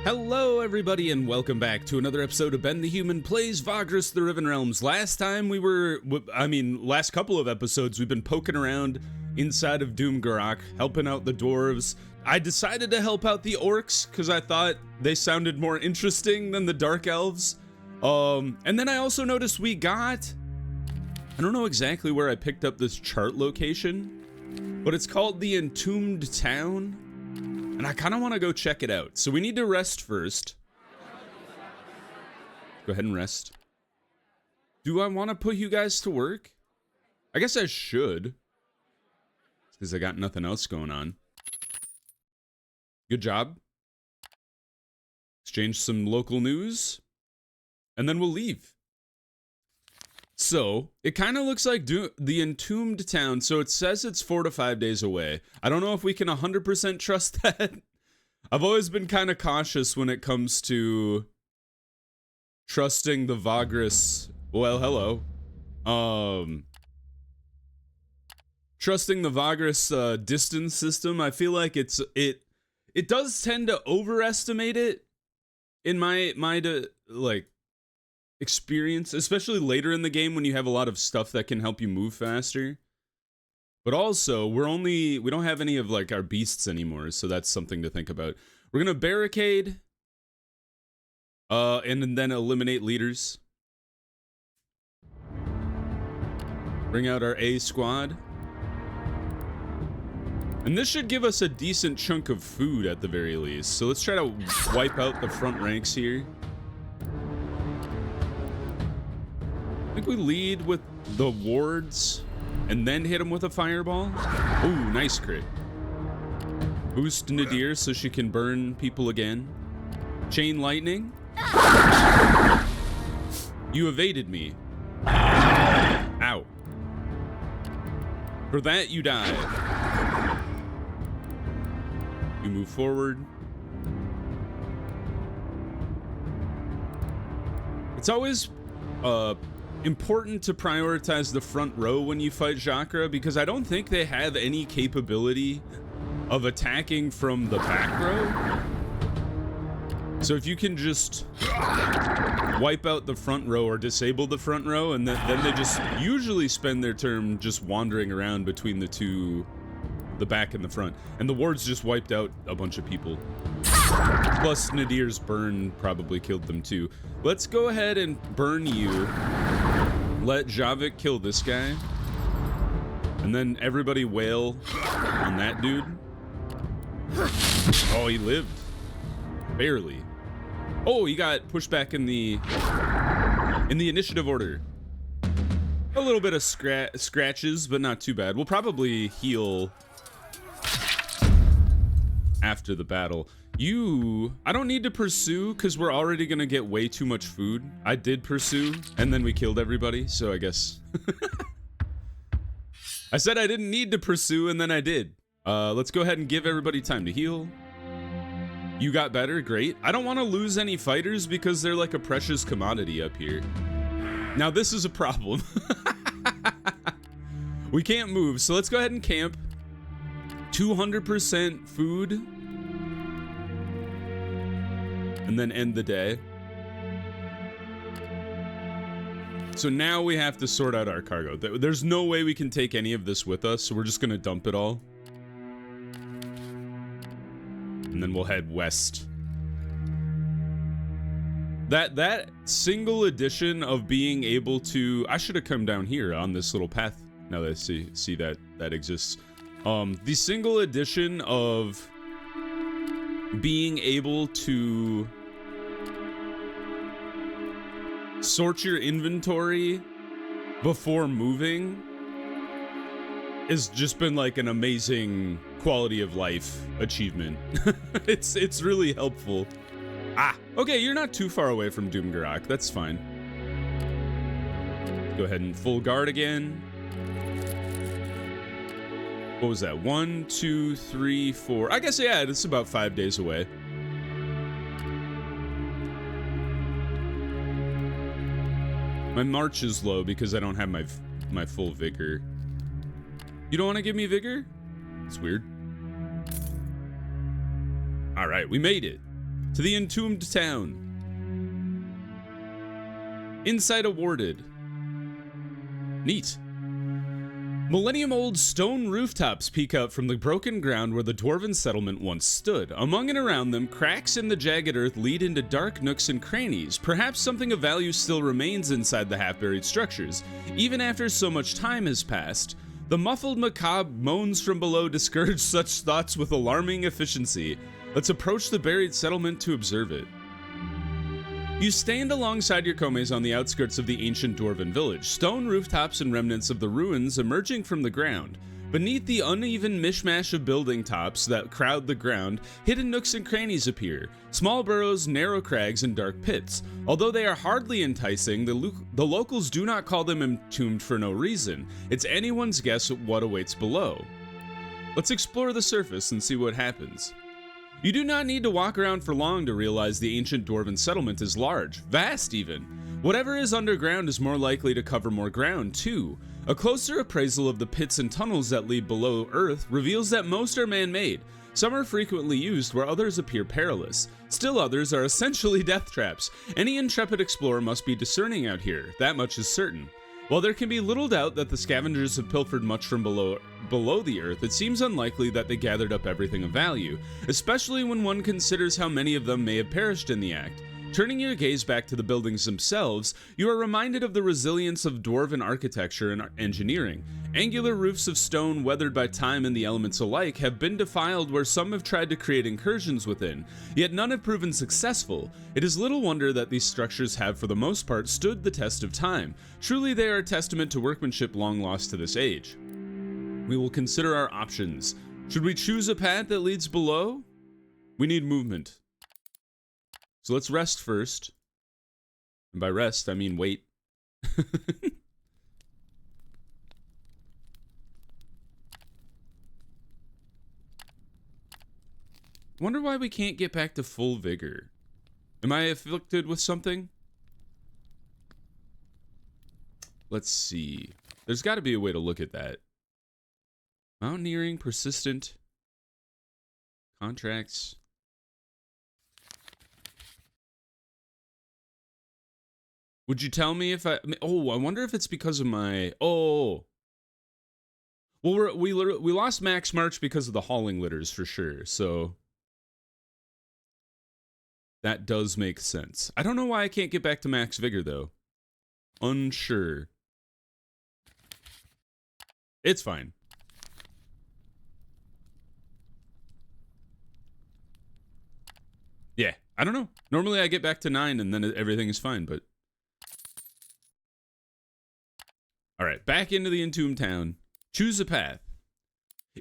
Hello everybody and welcome back to another episode of Ben the Human Plays Vagrus The Riven Realms. Last time last couple of episodes we've been poking around inside of Doomgarok, helping out the dwarves. I decided to help out the orcs because I thought they sounded more interesting than the dark elves. And then I also noticed we got, I don't know exactly where I picked up this chart location, but it's called the Entombed Town. And I kind of want to go check it out. So we need to rest first. Go ahead and rest. Do I want to put you guys to work? I guess I should. Because I got nothing else going on. Good job. Exchange some local news. And then we'll leave. So, it kind of looks like the Entombed Town, so it says it's 4 to 5 days away. I don't know if we can 100% trust that. I've always been kind of cautious when it comes to trusting the Vagrus, well, hello. Trusting the Vagrus distance system. I feel like it does tend to overestimate it in my experience, especially later in the game when you have a lot of stuff that can help you move faster. But also, we don't have any of like our beasts anymore, so that's something to think about. We're gonna barricade, and then eliminate leaders. Bring out our A squad. And this should give us a decent chunk of food at the very least. So let's try to wipe out the front ranks here. I think we lead with the wards and then hit them with a fireball. Ooh, nice crit. Boost Nadir so she can burn people again. Chain lightning. You evaded me. Ow. For that, you die. You move forward. It's always important to prioritize the front row when you fight Chakra, because I don't think they have any capability of attacking from the back row. So if you can just wipe out the front row or disable the front row, and then they just usually spend their turn just wandering around between the back and the front. And the wards just wiped out a bunch of people. Plus Nadir's burn probably killed them too. Let's go ahead and burn you. Let Javik kill this guy. And then everybody wail on that dude. Oh, he lived. Barely. Oh, he got pushed back in the initiative order. A little bit of scratches, but not too bad. We'll probably heal after the battle. I don't need to pursue because we're already gonna get way too much food. I did pursue and then we killed everybody, so I guess. I said I didn't need to pursue and then I did. Let's go ahead and give everybody time to heal. You got better, great. I don't want to lose any fighters because they're like a precious commodity up here. Now this is a problem. We can't move, so let's go ahead and camp. 200% food. And then end the day. So now we have to sort out our cargo. There's no way we can take any of this with us, so we're just gonna dump it all. And then we'll head west. That single addition of being able to... I should have come down here on this little path now that I see that exists. The single addition of being able to sort your inventory before moving has just been like an amazing quality of life achievement. It's really helpful. Okay, you're not too far away from Doomgarok. That's fine. Go ahead and full guard again. What was that? 1, 2, 3, 4. I guess, yeah, it's about 5 days away. My march is low because I don't have my full vigor. You don't want to give me vigor? It's weird. All right, we made it. To the entombed town. Insight awarded. Neat. Millennium-old stone rooftops peek out from the broken ground where the dwarven settlement once stood. Among and around them, cracks in the jagged earth lead into dark nooks and crannies. Perhaps something of value still remains inside the half-buried structures, even after so much time has passed. The muffled macabre moans from below discourage such thoughts with alarming efficiency. Let's approach the buried settlement to observe it. You stand alongside your komes on the outskirts of the ancient dwarven village, stone rooftops and remnants of the ruins emerging from the ground. Beneath the uneven mishmash of building tops that crowd the ground, hidden nooks and crannies appear, small burrows, narrow crags, and dark pits. Although they are hardly enticing, the locals do not call them entombed for no reason. It's anyone's guess at what awaits below. Let's explore the surface and see what happens. You do not need to walk around for long to realize the ancient dwarven settlement is large, vast even. Whatever is underground is more likely to cover more ground, too. A closer appraisal of the pits and tunnels that lead below Earth reveals that most are man-made. Some are frequently used where others appear perilous. Still others are essentially death traps. Any intrepid explorer must be discerning out here, that much is certain. While there can be little doubt that the scavengers have pilfered much from below the earth, it seems unlikely that they gathered up everything of value, especially when one considers how many of them may have perished in the act. Turning your gaze back to the buildings themselves, you are reminded of the resilience of dwarven architecture and engineering. Angular roofs of stone weathered by time and the elements alike have been defiled where some have tried to create incursions within, yet none have proven successful. It is little wonder that these structures have for the most part stood the test of time. Truly they are a testament to workmanship long lost to this age. We will consider our options. Should we choose a path that leads below? We need movement. So let's rest first. And by rest, I mean wait. Wonder why we can't get back to full vigor. Am I afflicted with something? Let's see. There's got to be a way to look at that. Mountaineering, persistent. Contracts. Would you tell me if I wonder if it's because of my, well, we lost max march because of the hauling litters for sure, so that does make sense. I don't know why I can't get back to max vigor though. Unsure. It's fine. Yeah, I don't know. Normally I get back to 9 and then everything is fine, but all right, back into the entombed town. Choose a path.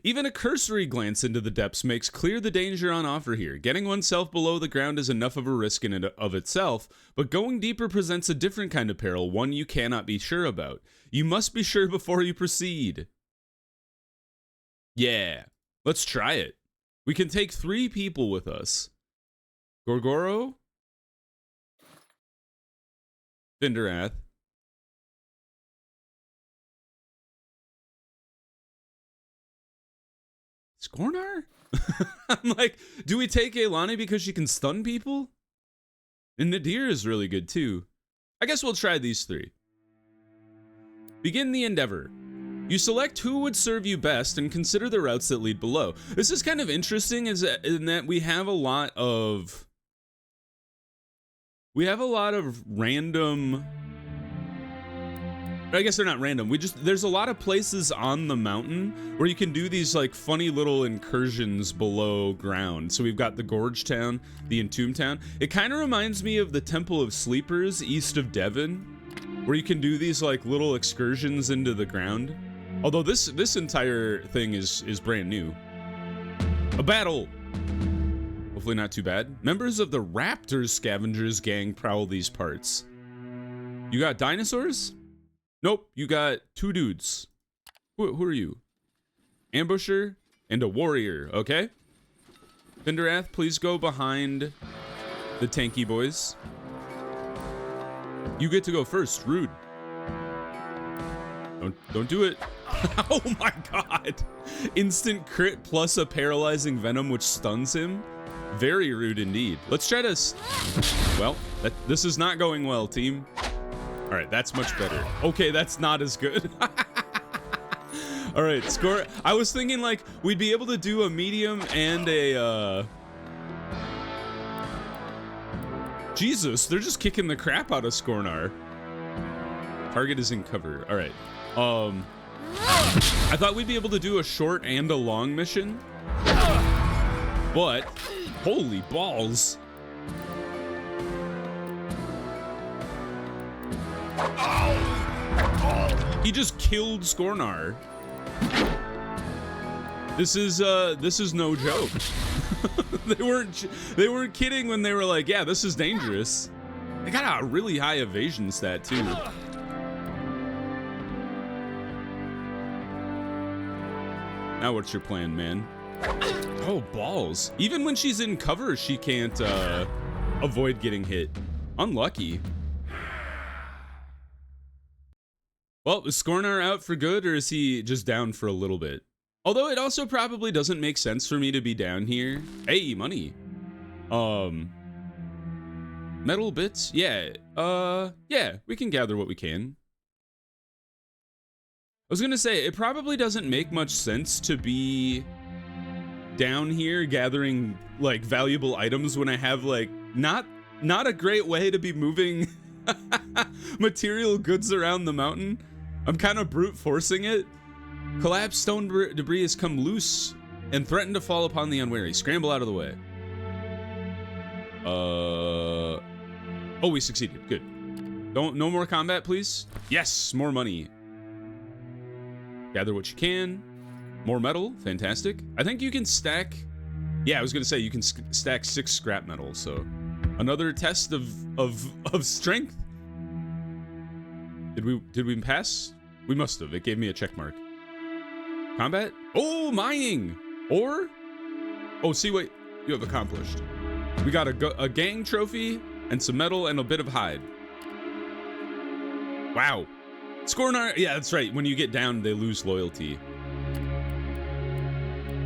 Even a cursory glance into the depths makes clear the danger on offer here. Getting oneself below the ground is enough of a risk in and of itself, but going deeper presents a different kind of peril, one you cannot be sure about. You must be sure before you proceed. Yeah, let's try it. We can take 3 people with us. Gorgoro? Vinderath. Skornar? I'm like, do we take Eilani because she can stun people? And Nadir is really good too. I guess we'll try these 3. Begin the endeavor. You select who would serve you best and consider the routes that lead below. This is kind of interesting in that we have a lot of random, I guess they're not random. There's a lot of places on the mountain where you can do these like funny little incursions below ground. So we've got the Gorge Town, the Entombed Town. It kind of reminds me of the Temple of Sleepers east of Devon, where you can do these like little excursions into the ground. Although this entire thing is brand new. A battle. Hopefully not too bad. Members of the Raptors Scavengers gang prowl these parts. You got dinosaurs? Nope, you got 2 dudes. Who are you? Ambusher and a warrior, okay? Vinderath, please go behind the tanky boys. You get to go first, rude. Don't do it. Oh my god. Instant crit plus a paralyzing venom which stuns him. Very rude indeed. Let's try to... Well, this is not going well, team. All right, that's much better. Okay, that's not as good. All right, score. I was thinking like we'd be able to do a medium and a... Jesus, they're just kicking the crap out of Skornar. Target is in cover. All right. I thought we'd be able to do a short and a long mission. But, holy balls. He just killed Skornar. This is no joke. they weren't kidding when they were like, yeah, this is dangerous. They got a really high evasion stat too. Now what's your plan, man? Oh, balls. Even when she's in cover, she can't avoid getting hit. Unlucky. Well, is Skornar out for good, or is he just down for a little bit? Although it also probably doesn't make sense for me to be down here. Hey, money. Metal bits? Yeah. Yeah, we can gather what we can. I was gonna say, it probably doesn't make much sense to be down here gathering like valuable items when I have like not a great way to be moving material goods around the mountain. I'm kind of brute forcing it. Collapsed stone debris has come loose and threatened to fall upon the unwary. Scramble out of the way. Oh, we succeeded. Good. No more combat, please. Yes, more money. Gather what you can. More metal. Fantastic. I think you can stack... Yeah, I was going to say you can stack 6 scrap metal, so... Another test of strength. Did we pass? We must have. It gave me a check mark. Combat? Oh, mining! Or... Oh, see what you have accomplished. We got a gang trophy and some metal and a bit of hide. Wow. Skornar, yeah, that's right. When you get down, they lose loyalty.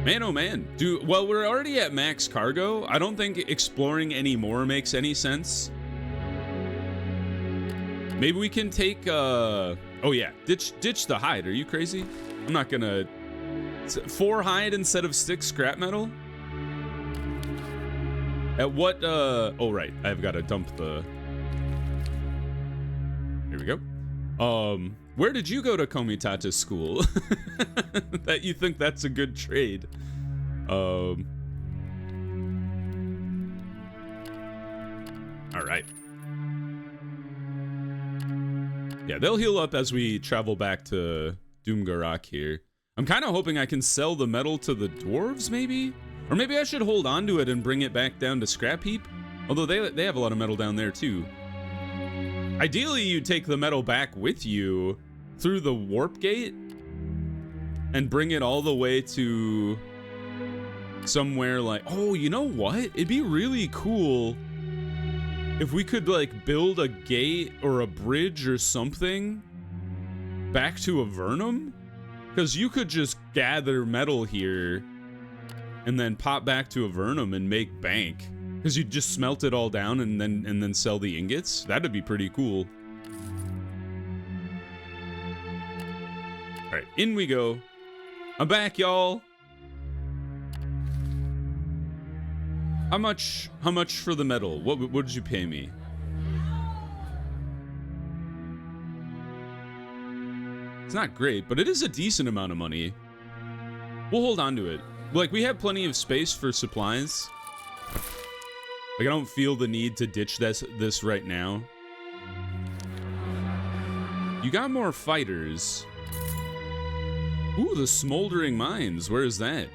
Man, oh man. Well, we're already at max cargo. I don't think exploring any more makes any sense. Maybe we can take, oh yeah, ditch the hide. Are you crazy? I'm not gonna... 4 hide instead of 6 scrap metal? At what, oh right, I've got to dump the... Here we go. Where did you go to Komitata school? That you think that's a good trade. All right. Yeah, they'll heal up as we travel back to Doomgarak here. I'm kind of hoping I can sell the metal to the dwarves, maybe? Or maybe I should hold on to it and bring it back down to Scrap Heap. Although they have a lot of metal down there, too. Ideally, you take the metal back with you through the warp gate and bring it all the way to somewhere like... Oh, you know what? It'd be really cool if we could, like, build a gate or a bridge or something back to Avernum. Because you could just gather metal here and then pop back to Avernum and make bank. Because you just smelt it all down and then sell the ingots. That'd be pretty cool. All right, in we go. I'm back, y'all. How much for the metal? What did you pay me? It's not great, but it is a decent amount of money. We'll hold on to it. Like, we have plenty of space for supplies. Like, I don't feel the need to ditch this right now. You got more fighters. Ooh, the smoldering mines. Where is that?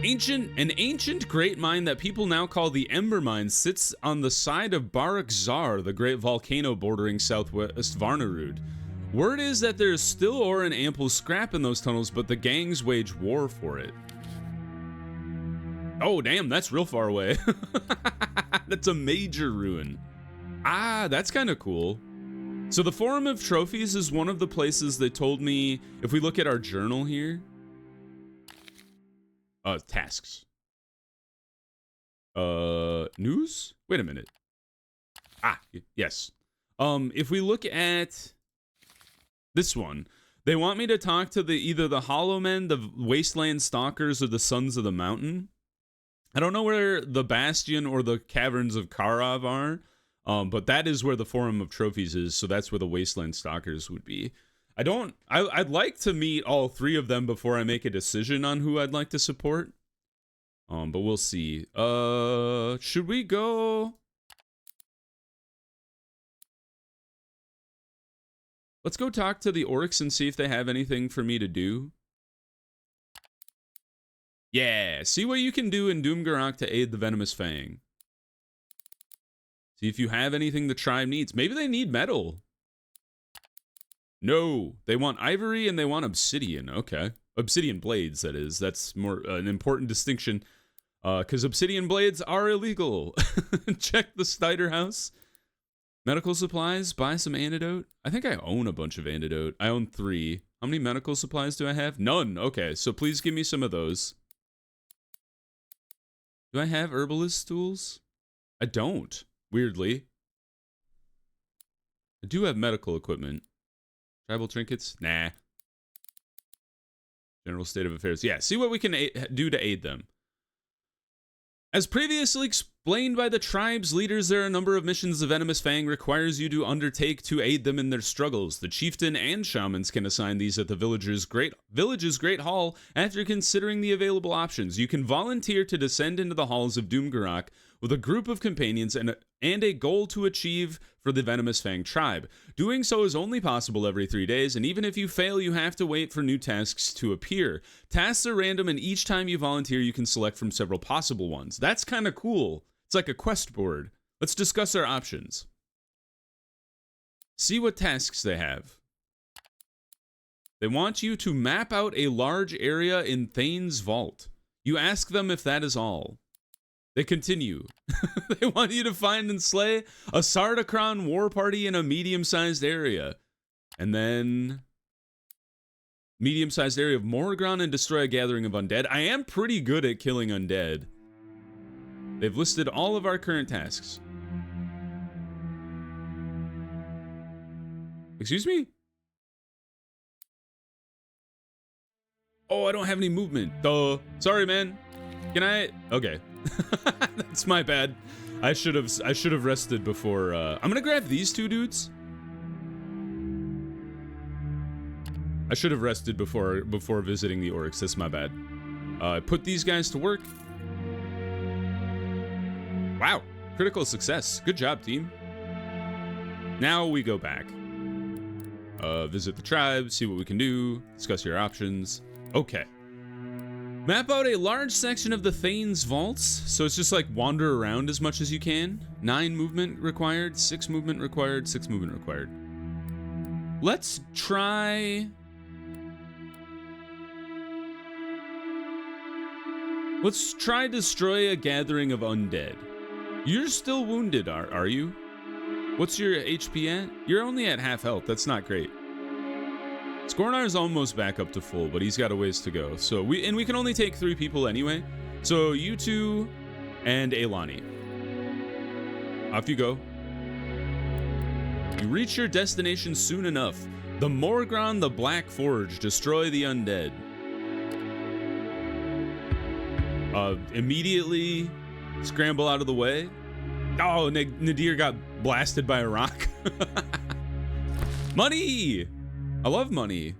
An ancient great mine that people now call the Ember Mine sits on the side of Barak Zar, the great volcano bordering southwest Varnarud. Word is that there's still ore and ample scrap in those tunnels, but the gangs wage war for it. Oh, damn, that's real far away. That's a major ruin. Ah, that's kind of cool. So the Forum of Trophies is one of the places they told me, if we look at our journal here. Tasks. News? Wait a minute. Ah, yes. If we look at this one, they want me to talk to either the Hollow Men, the Wasteland Stalkers, or the Sons of the Mountain. I don't know where the Bastion or the Caverns of Karov are, but that is where the Forum of Trophies is, so that's where the Wasteland Stalkers would be. I'd like to meet all three of them before I make a decision on who I'd like to support. But we'll see. Should we go? Let's go talk to the orcs and see if they have anything for me to do. Yeah, see what you can do in Doomgarok to aid the Venomous Fang. See if you have anything the tribe needs. Maybe they need metal. No, they want ivory and they want obsidian. Okay. Obsidian blades, that is. That's more an important distinction. Because obsidian blades are illegal. Check the Snyder house. Medical supplies, buy some antidote. I think I own a bunch of antidote. I own 3. How many medical supplies do I have? None. Okay, so please give me some of those. Do I have herbalist tools? I don't, weirdly. I do have medical equipment. Tribal trinkets? Nah. General state of affairs. Yeah, see what we can do to aid them. As previously explained by the tribe's leaders, there are a number of missions the Venomous Fang requires you to undertake to aid them in their struggles. The chieftain and shamans can assign these at the village's great hall after considering the available options. You can volunteer to descend into the halls of Doomgarok with a group of companions and a goal to achieve for the Venomous Fang tribe. Doing so is only possible every 3 days, and even if you fail, you have to wait for new tasks to appear. Tasks are random, and each time you volunteer, you can select from several possible ones. That's kind of cool. It's like a quest board. Let's discuss our options. See what tasks they have. They want you to map out a large area in Thane's vault. You ask them if that is all. They continue. They want you to find and slay a Sardaukron war party in a medium-sized area. And then medium-sized area of Morgron and destroy a gathering of undead. I am pretty good at killing undead. They've listed all of our current tasks. Excuse me? Oh, I don't have any movement. Duh. Sorry, man. Can I? Okay. That's my bad. I should have rested before. I'm gonna grab these 2 dudes. I should have rested before visiting the orcs. That's my bad. Put these guys to work. Wow, critical success. Good job, team. Now we go back. Visit the tribe, see what we can do, discuss your options. Okay. Map out a large section of the Thane's vaults, so it's just like wander around as much as you can. 9 movement required, 6 movement required, 6 movement required. Let's try... Let's try destroy a gathering of undead. You're still wounded, are you? What's your HP at? You're only at half health. That's not great. Skornar's almost back up to full, but he's got a ways to go. So we can only take 3 people anyway. So you 2 and Aelani. Off you go. You reach your destination soon enough. The Morgron the Black Forge. Destroy the undead. Immediately scramble out of the way. Oh, Nadir got blasted by a rock. Money! I love money.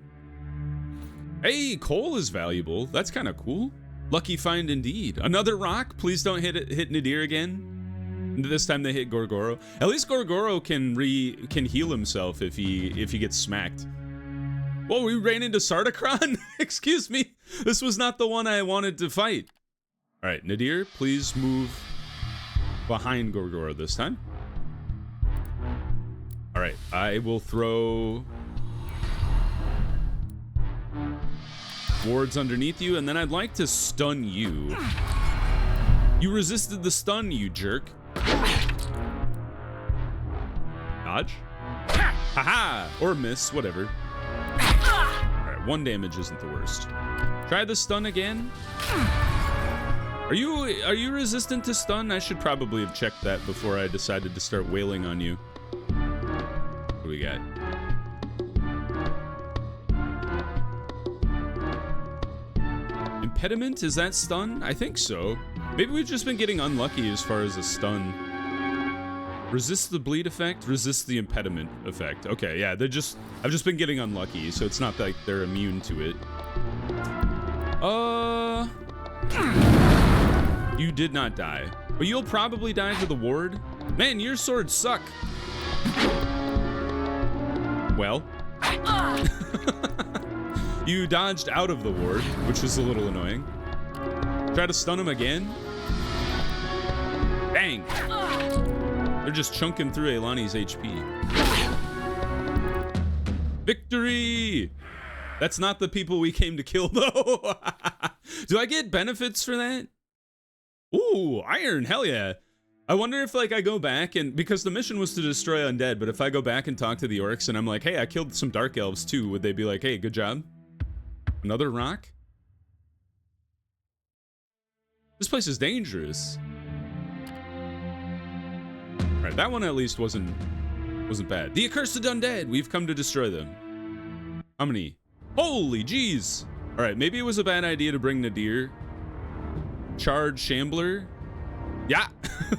Hey, coal is valuable. That's kind of cool. Lucky find indeed. Another rock. Please don't hit Nadir again. This time they hit Gorgoro. At least Gorgoro can heal himself if he gets smacked. Whoa, we ran into Sardaukron? Excuse me. This was not the one I wanted to fight. All right, Nadir, please move behind Gorgoro this time. All right, I will throw wards underneath you, and then I'd like to stun you. You resisted the stun, you jerk. Dodge? Haha! Or miss, whatever. Alright, 1 damage isn't the worst. Try the stun again. Are you resistant to stun? I should probably have checked that before I decided to start wailing on you. What do we got? Impediment? Is that stun? I think so. Maybe we've just been getting unlucky as far as a stun. Resist the bleed effect, resist the impediment effect. Okay, yeah, I've just been getting unlucky, so it's not like they're immune to it. You did not die, but you'll probably die to the ward. Man, your swords suck. Well. You dodged out of the ward, which is a little annoying. Try to stun him again. Bang. They're just chunking through Eilani's HP. Victory! That's not the people we came to kill, though. Do I get benefits for that? Ooh, iron, hell yeah. I wonder if, like, I go back and, because the mission was to destroy Undead, but if I go back and talk to the orcs and I'm like, hey, I killed some dark elves too, would they be like, hey, good job? Another rock? This place is dangerous. All right, that one at least wasn't bad. The accursed Undead, we've come to destroy them. How many? Holy jeez. All right, maybe it was a bad idea to bring Nadir. Charge Shambler. Yeah,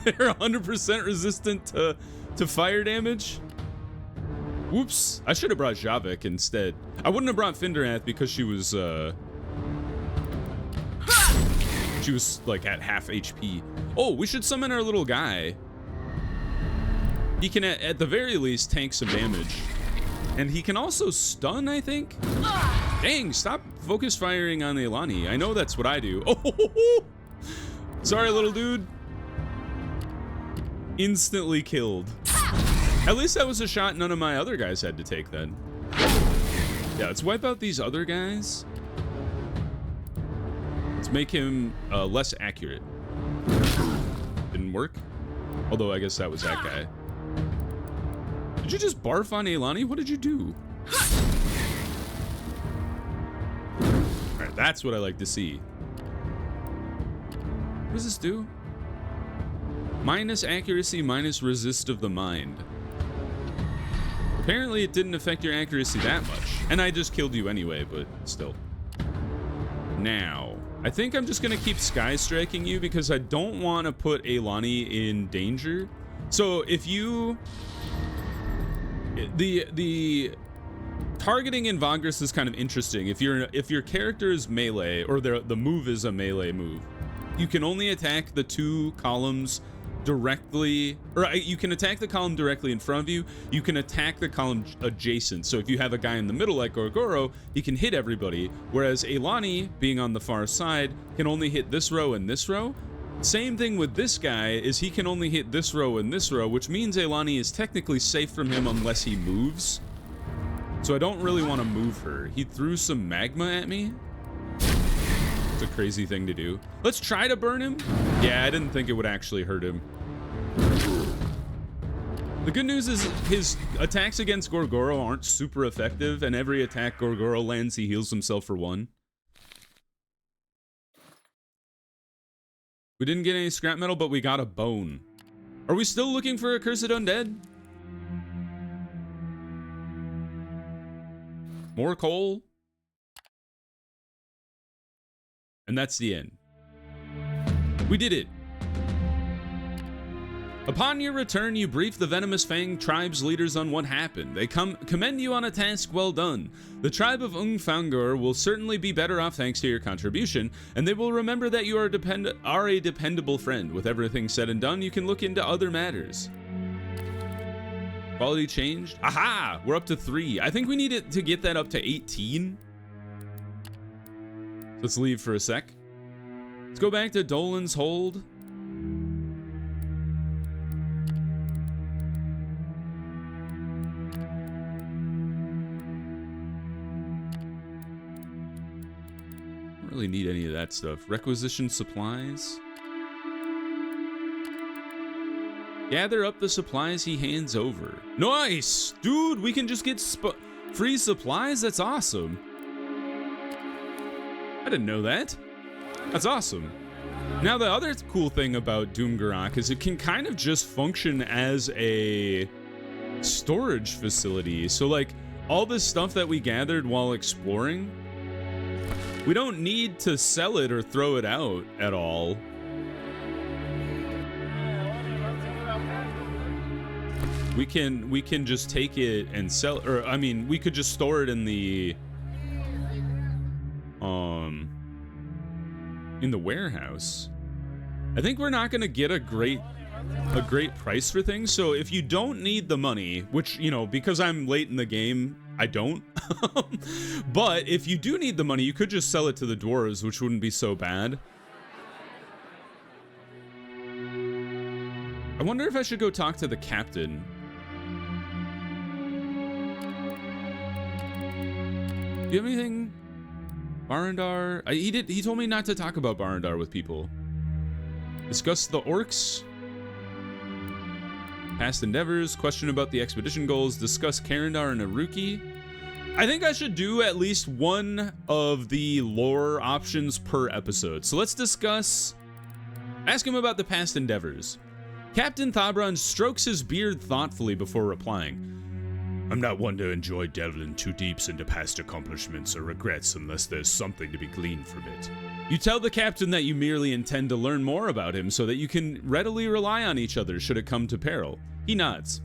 they're 100% resistant to fire damage. Whoops, I should have brought Javik instead. I wouldn't have brought Finderath because she was like at half HP. Oh, we should summon our little guy. He can at the very least tank some damage. And he can also stun, I think. Dang, stop focus firing on Eilani. I know that's what I do. Oh, sorry, little dude. Instantly killed. At least that was a shot none of my other guys had to take then. Yeah, let's wipe out these other guys. Let's make him less accurate. Didn't work. Although I guess that was that guy. Did you just barf on Eilani? What did you do? Alright, that's what I like to see. What does this do? Minus accuracy, minus resist of the mind. Apparently it didn't affect your accuracy that much. And I just killed you anyway, but still. Now, I think I'm just gonna keep sky striking you because I don't want to put Eilani in danger. So if you... The targeting in Vagrus is kind of interesting. If your character is melee, or the move is a melee move, you can only attack the two columns directly, or you can attack the column directly in front of you. You can attack the column adjacent. So if you have a guy in the middle like Gorgoro, he can hit everybody, whereas Eilani, being on the far side, can only hit this row and this row. Same thing with this guy, is he can only hit this row and this row, which means Eilani is technically safe from him unless he moves. So I don't really want to move her. He threw some magma at me. It's a crazy thing to do. Let's try to burn him. Yeah, I didn't think it would actually hurt him. The good news is his attacks against Gorgoro aren't super effective, and every attack Gorgoro lands, he heals himself for 1. We didn't get any scrap metal, but we got a bone. Are we still looking for a cursed undead? More coal? And that's the end. We did it. Upon your return, you brief the Venomous Fang tribe's leaders on what happened. They commend you on a task well done. The tribe of Ungfangur will certainly be better off thanks to your contribution, and they will remember that you are a dependable friend. With everything said and done, you can look into other matters. Quality changed? Aha! We're up to 3. I think we need it to get that up to 18. Let's leave for a sec. Let's go back to Dolan's Hold. Don't really need any of that stuff. Requisition supplies. Gather up the supplies he hands over. Nice! Dude, we can just get free supplies? That's awesome. I didn't know that. That's awesome. Now, the other cool thing about Doomgarok is it can kind of just function as a storage facility. So, like, all this stuff that we gathered while exploring, we don't need to sell it or throw it out at all. We can just take it and sell, or I mean, we could just store it in the warehouse. I think we're not gonna get a great price for things. So if you don't need the money, which, you know, because I'm late in the game, I don't. But if you do need the money, you could just sell it to the dwarves, which wouldn't be so bad. I wonder if I should go talk to the captain. Do you have anything? Barandar? He told me not to talk about Barandar with people. Discuss the orcs. Past endeavors. Question about the expedition goals. Discuss Karandar and Aruki. I think I should do at least one of the lore options per episode. So let's discuss. Ask him about the past endeavors. Captain Thabron strokes his beard thoughtfully before replying. I'm not one to enjoy delving too deep into past accomplishments or regrets unless there's something to be gleaned from it. You tell the captain that you merely intend to learn more about him so that you can readily rely on each other should it come to peril. He nods.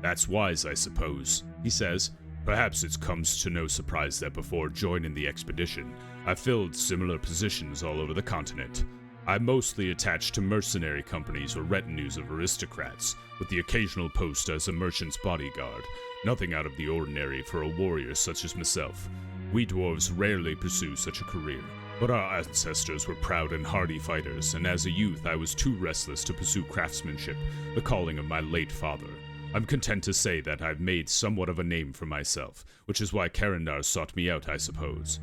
That's wise, I suppose, he says. Perhaps it comes to no surprise that before joining the expedition, I filled similar positions all over the continent. I'm mostly attached to mercenary companies or retinues of aristocrats, with the occasional post as a merchant's bodyguard. Nothing out of the ordinary for a warrior such as myself. We dwarves rarely pursue such a career, but our ancestors were proud and hardy fighters, and as a youth I was too restless to pursue craftsmanship, the calling of my late father. I'm content to say that I've made somewhat of a name for myself, which is why Karandar sought me out, I suppose.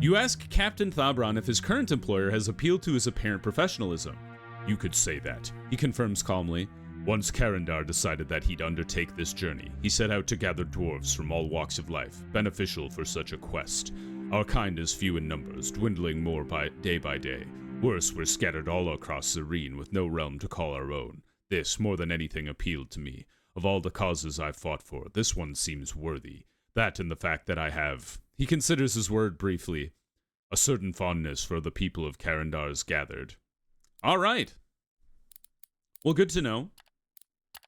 You ask Captain Thabron if his current employer has appealed to his apparent professionalism. You could say that, he confirms calmly. Once Karandar decided that he'd undertake this journey, he set out to gather dwarves from all walks of life, beneficial for such a quest. Our kind is few in numbers, dwindling more by day. Worse, we're scattered all across Serene with no realm to call our own. This, more than anything, appealed to me. Of all the causes I've fought for, this one seems worthy. That and the fact that I have, he considers his word briefly, a certain fondness for the people of Karandar's gathered. All right. Well, good to know.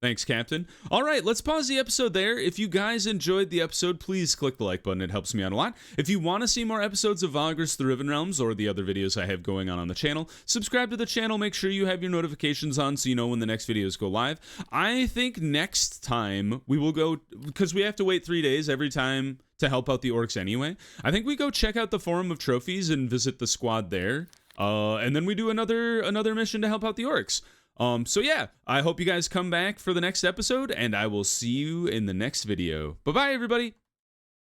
Thanks, Captain. All right, let's pause the episode there. If you guys enjoyed the episode, please click the like button. It helps me out a lot. If you want to see more episodes of Vagrus The Riven Realms or the other videos I have going on the channel, subscribe to the channel. Make sure you have your notifications on so you know when the next videos go live. I think next time we will go, because we have to wait 3 days every time to help out the orcs anyway. I think we go check out the Forum of Trophies and visit the squad there. And then we do another mission to help out the orcs. So yeah, I hope you guys come back for the next episode, and I will see you in the next video. Bye-bye, everybody!